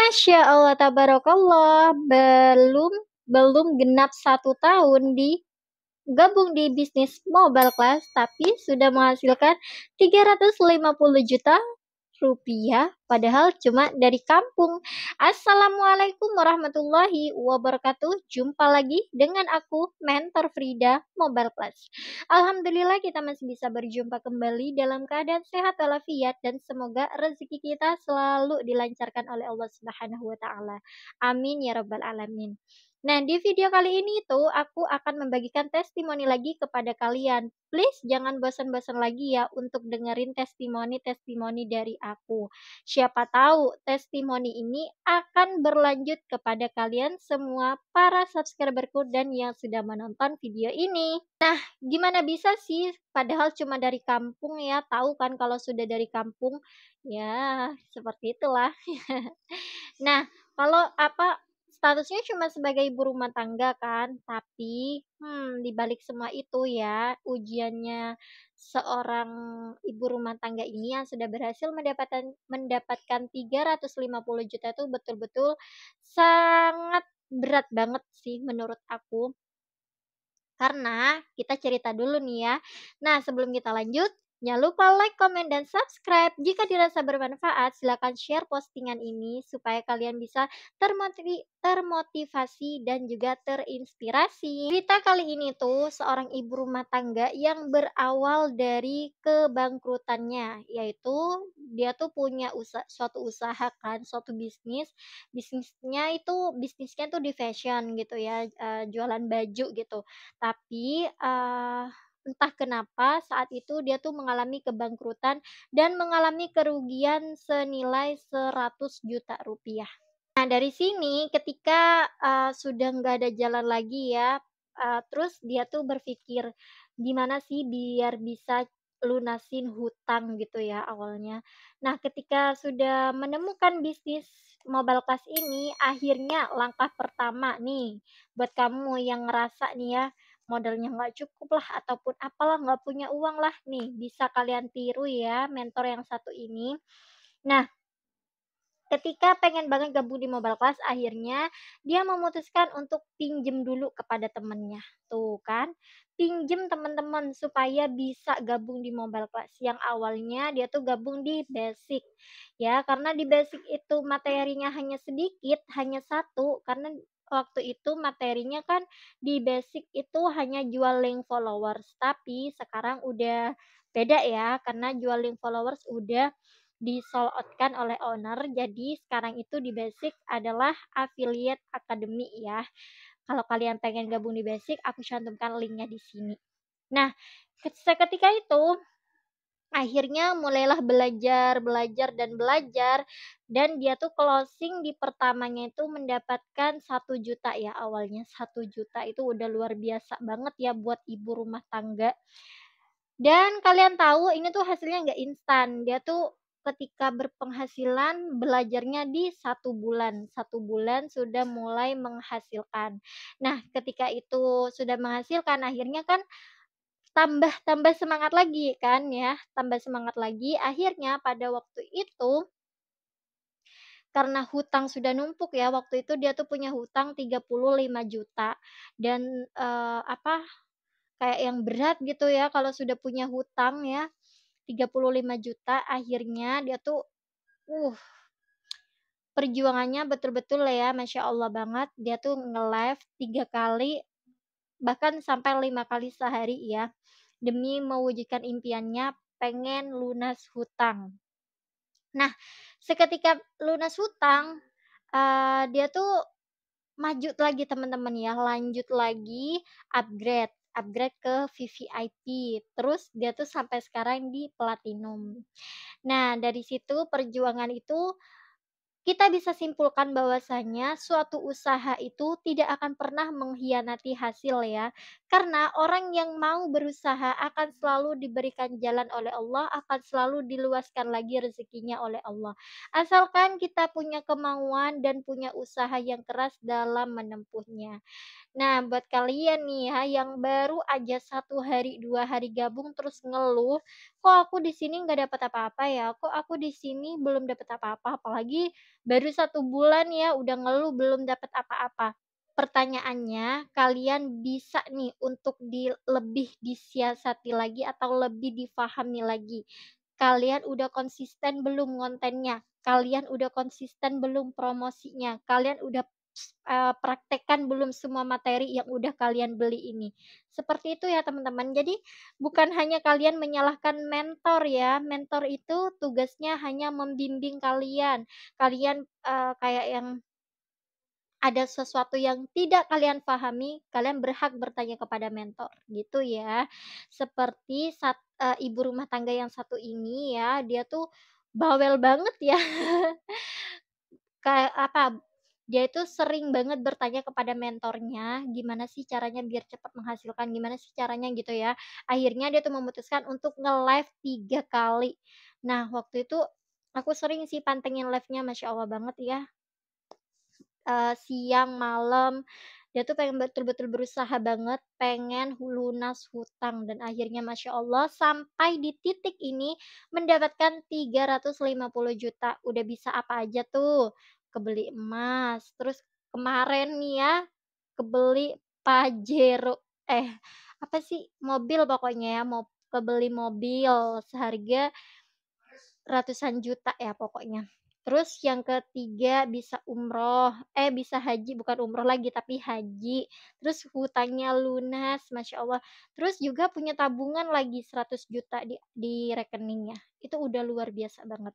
Masya Allah, tabarakallah, belum belum genap 1 tahun gabung di bisnis Mobile Class, tapi sudah menghasilkan 350 juta rupiah, padahal cuma dari kampung. Assalamualaikum warahmatullahi wabarakatuh. Jumpa lagi dengan aku, Mentor Frida Mobile Class. Alhamdulillah kita masih bisa berjumpa kembali dalam keadaan sehat walafiat dan semoga rezeki kita selalu dilancarkan oleh Allah Subhanahu wa taala. Amin ya rabbal alamin. Nah, di video kali ini tuh aku akan membagikan testimoni lagi kepada kalian. Please jangan bosan-bosan lagi ya untuk dengerin testimoni-testimoni dari aku. Siapa tahu testimoni ini akan berlanjut kepada kalian semua para subscriberku dan yang sudah menonton video ini. Nah, gimana bisa sih? Padahal cuma dari kampung ya, tahu kan kalau sudah dari kampung, ya seperti itulah. Nah, kalau statusnya cuma sebagai ibu rumah tangga kan, tapi di balik semua itu ya, ujiannya seorang ibu rumah tangga ini yang sudah berhasil mendapatkan 350 juta itu betul-betul sangat berat banget sih menurut aku. Karena kita cerita dulu nih ya. Nah, sebelum kita lanjut, jangan lupa like, komen, dan subscribe. Jika dirasa bermanfaat, silakan share postingan ini supaya kalian bisa termotivasi dan juga terinspirasi. Cerita kali ini tuh seorang ibu rumah tangga yang berawal dari kebangkrutannya, yaitu dia tuh punya suatu usaha kan, suatu bisnis. Bisnisnya tuh di fashion gitu ya, jualan baju gitu. Tapi, entah kenapa saat itu dia tuh mengalami kebangkrutan dan mengalami kerugian senilai 100 juta rupiah. Nah, dari sini ketika, sudah nggak ada jalan lagi ya, terus dia tuh berpikir, gimana sih biar bisa lunasin hutang gitu ya awalnya. Nah, ketika sudah menemukan bisnis Mobile Class ini, akhirnya langkah pertama nih, buat kamu yang ngerasa nih ya, modalnya nggak cukup lah ataupun apalah, nggak punya uang lah nih, bisa kalian tiru ya mentor yang satu ini. Nah, ketika pengen banget gabung di Mobile Class, akhirnya dia memutuskan untuk pinjem dulu kepada temennya. Tuh kan, pinjem teman-teman supaya bisa gabung di Mobile Class. Yang awalnya dia tuh gabung di Basic. Ya, karena di Basic itu materinya hanya sedikit, hanya satu. Karena waktu itu materinya kan di Basic itu hanya jual link followers. Tapi sekarang udah beda ya, karena jual link followers udah di-sold out-kan oleh owner. Jadi sekarang itu di Basic adalah affiliate academy ya. Kalau kalian pengen gabung di Basic, aku cantumkan linknya di sini. Nah, seketika itu akhirnya mulailah belajar, belajar dan belajar dan dia tuh closing di pertamanya itu mendapatkan 1 juta ya awalnya. 1 juta itu udah luar biasa banget ya buat ibu rumah tangga. Dan kalian tahu ini tuh hasilnya nggak instan, dia tuh ketika berpenghasilan belajarnya di 1 bulan, 1 bulan sudah mulai menghasilkan. Nah, ketika itu sudah menghasilkan akhirnya kan tambah tambah semangat lagi kan ya, tambah semangat lagi, akhirnya pada waktu itu karena hutang sudah numpuk ya, waktu itu dia tuh punya hutang 35 juta dan, kayak yang berat gitu ya kalau sudah punya hutang ya, 35 juta akhirnya dia tuh, uh, perjuangannya betul-betul ya Masya Allah banget, dia tuh nge-live 3 kali, bahkan sampai 5 kali sehari ya, demi mewujudkan impiannya pengen lunas hutang. Nah, seketika lunas hutang, dia tuh maju lagi teman-teman ya, lanjut lagi upgrade upgrade ke VVIP, terus dia tuh sampai sekarang di platinum. Nah, dari situ perjuangan itu kita bisa simpulkan bahwasanya suatu usaha itu tidak akan pernah mengkhianati hasil ya. Karena orang yang mau berusaha akan selalu diberikan jalan oleh Allah, akan selalu diluaskan lagi rezekinya oleh Allah. Asalkan kita punya kemauan dan punya usaha yang keras dalam menempuhnya. Nah, buat kalian nih ya yang baru aja 1 hari, 2 hari gabung terus ngeluh, "Kok aku di sini nggak dapat apa-apa ya? Kok aku di sini belum dapat apa-apa?" Apalagi baru 1 bulan ya udah ngeluh belum dapat apa-apa. Pertanyaannya, kalian bisa nih untuk lebih disiasati lagi atau lebih difahami lagi. Kalian udah konsisten belum kontennya? Kalian udah konsisten belum promosinya? Kalian udah praktekkan belum semua materi yang udah kalian beli ini? Seperti itu ya teman-teman. Jadi bukan hanya kalian menyalahkan mentor ya, mentor itu tugasnya hanya membimbing kalian. Kalian, kayak yang ada sesuatu yang tidak kalian pahami, kalian berhak bertanya kepada mentor, gitu ya. Seperti ibu rumah tangga yang satu ini ya, dia tuh bawel banget ya. Kayak apa, dia itu sering banget bertanya kepada mentornya, gimana sih caranya biar cepat menghasilkan, gimana sih caranya gitu ya. Akhirnya dia tuh memutuskan untuk nge-live 3 kali. Nah, waktu itu aku sering sih pantengin live-nya, Masya Allah banget ya. Siang, malam, dia tuh pengen betul-betul berusaha banget pengen lunas hutang dan akhirnya Masya Allah sampai di titik ini mendapatkan 350 juta. Udah bisa apa aja tuh, kebeli emas, terus kemarin nih ya, kebeli Pajero, apa sih, mobil pokoknya ya, kebeli mobil seharga ratusan juta ya pokoknya. Terus yang ketiga bisa umroh, bisa haji, bukan umroh lagi tapi haji. Terus hutangnya lunas, Masya Allah. Terus juga punya tabungan lagi 100 juta di rekeningnya. Itu udah luar biasa banget.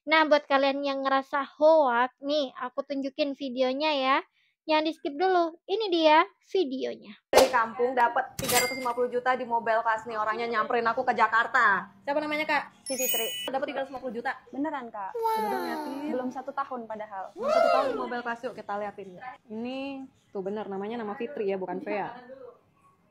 Nah, buat kalian yang ngerasa hoak, nih aku tunjukin videonya ya. Jangan di-skip dulu. Ini dia videonya. Dari kampung dapat 350 juta di Mobile Class nih, orangnya nyamperin aku ke Jakarta. Siapa namanya Kak? Si Fitri. Dapat 350 juta. Beneran Kak? Coba dong liatin. Belum 1 tahun padahal. Belum 1 tahun di Mobile Class, yuk kita liatin ya. Ini tuh bener namanya nama Fitri ya, bukan Vea.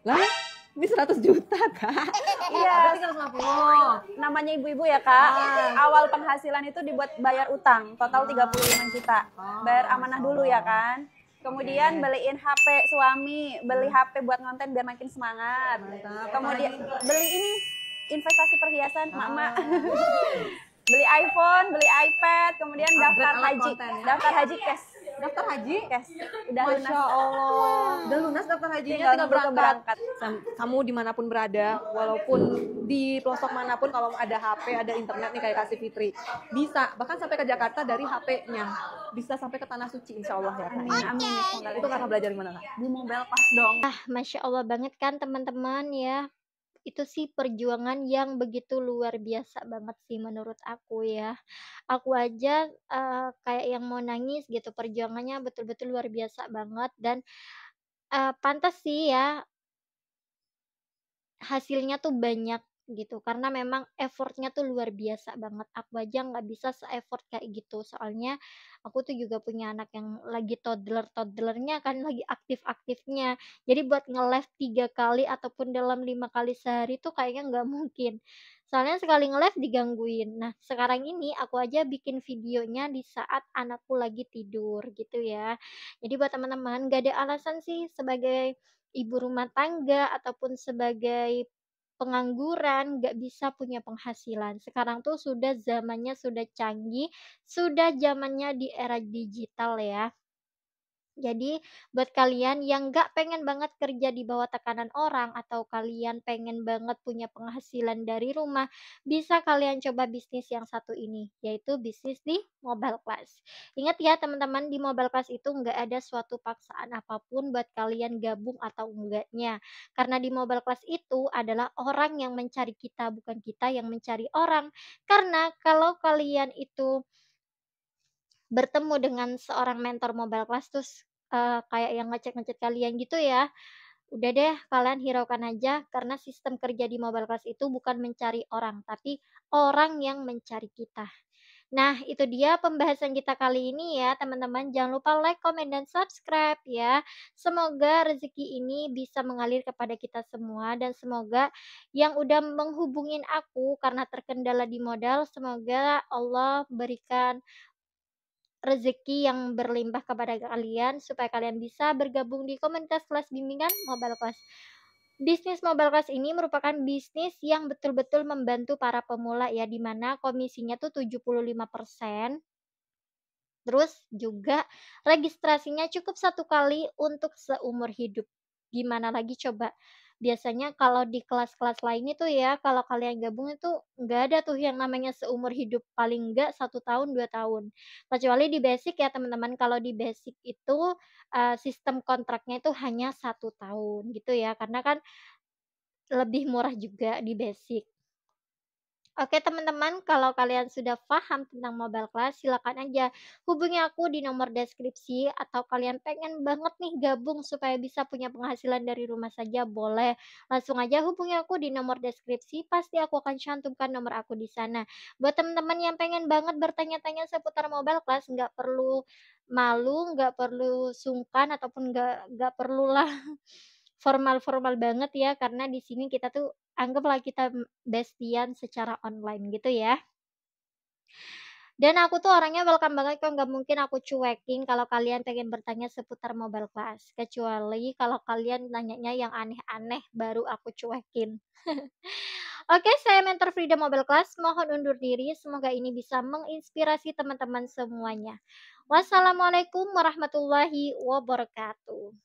Lah, ini 100 juta Kak. Iya. Berarti 350. Namanya ibu-ibu ya Kak. Awal penghasilan itu dibuat bayar utang, total 35 juta. Bayar amanah dulu ya kan. Kemudian beliin HP suami, beli HP buat ngonten biar makin semangat. Mantap. Kemudian beli ini investasi perhiasan mama. Beli iPhone, beli iPad, kemudian daftar alat haji. konten ya. Daftar haji cash. Daftar haji? Cash. Udah Masya lunas. Allah. Udah lunas daftar hajinya, Tinggal tinggal nunggu berangkat. Kamu dimanapun berada, walaupun di pelosok manapun, kalau ada HP, ada internet nih kayak Kasih Fitri, bisa bahkan sampai ke Jakarta dari HP-nya, bisa sampai ke Tanah Suci Insya Allah ya. Amin, amin. Itu kakak belajar di mana Kak? Di Mobile Pass dong. Masya Allah banget kan teman-teman ya. Itu sih perjuangan yang begitu luar biasa banget sih menurut aku ya. Aku aja, kayak yang mau nangis gitu, perjuangannya betul-betul luar biasa banget dan, pantes sih ya hasilnya tuh banyak gitu, karena memang effort-nya tuh luar biasa banget. Aku aja nggak bisa se-effort kayak gitu, soalnya aku tuh juga punya anak yang lagi toddler-toddlernya kan, lagi aktif-aktifnya. Jadi buat nge-live 3 kali ataupun dalam 5 kali sehari tuh kayaknya nggak mungkin. Soalnya sekali nge-live digangguin. Nah, sekarang ini aku aja bikin videonya di saat anakku lagi tidur gitu ya. Jadi buat teman-teman, nggak ada alasan sih sebagai ibu rumah tangga ataupun sebagai pengangguran nggak bisa punya penghasilan. Sekarang tuh sudah zamannya sudah canggih, sudah zamannya di era digital ya. Jadi buat kalian yang nggak pengen banget kerja di bawah tekanan orang atau kalian pengen banget punya penghasilan dari rumah, bisa kalian coba bisnis yang satu ini, yaitu bisnis di Mobile Class. Ingat ya teman-teman, di Mobile Class itu nggak ada suatu paksaan apapun buat kalian gabung atau enggaknya. Karena di Mobile Class itu adalah orang yang mencari kita, bukan kita yang mencari orang. Karena kalau kalian itu bertemu dengan seorang mentor Mobile Class terus, kayak yang ngecek-ngecek kalian gitu ya, udah deh kalian hiraukan aja karena sistem kerja di Mobile Class itu bukan mencari orang, tapi orang yang mencari kita. Nah, itu dia pembahasan kita kali ini ya teman-teman, jangan lupa like, comment, dan subscribe ya. Semoga rezeki ini bisa mengalir kepada kita semua dan semoga yang udah menghubungin aku karena terkendala di modal, semoga Allah berikan rezeki yang berlimpah kepada kalian supaya kalian bisa bergabung di komunitas kelas bimbingan Mobile Class. Bisnis mobile class ini merupakan bisnis yang betul-betul membantu para pemula ya, di mana komisinya tuh 75%. Terus juga registrasinya cukup satu kali untuk seumur hidup. Gimana lagi coba? Biasanya kalau di kelas-kelas lain itu ya, kalau kalian gabung itu nggak ada tuh yang namanya seumur hidup, paling nggak 1 tahun, 2 tahun. Kecuali di basic ya teman-teman, kalau di basic itu, sistem kontraknya itu hanya 1 tahun gitu ya, karena kan lebih murah juga di basic. Oke teman-teman, kalau kalian sudah paham tentang mobile class, silakan aja hubungi aku di nomor deskripsi atau kalian pengen banget nih gabung supaya bisa punya penghasilan dari rumah saja, boleh. Langsung aja hubungi aku di nomor deskripsi, pasti aku akan cantumkan nomor aku di sana. Buat teman-teman yang pengen banget bertanya-tanya seputar mobile class, nggak perlu malu, nggak perlu sungkan ataupun nggak perlulah formal-formal banget ya, karena di sini kita tuh anggaplah kita bestian secara online gitu ya. Dan aku tuh orangnya welcome banget kok, nggak mungkin aku cuekin kalau kalian pengen bertanya seputar mobile class. Kecuali kalau kalian nanyanya yang aneh-aneh baru aku cuekin. Oke, saya Mentor Freedom Mobile Class mohon undur diri, semoga ini bisa menginspirasi teman-teman semuanya. Wassalamualaikum warahmatullahi wabarakatuh.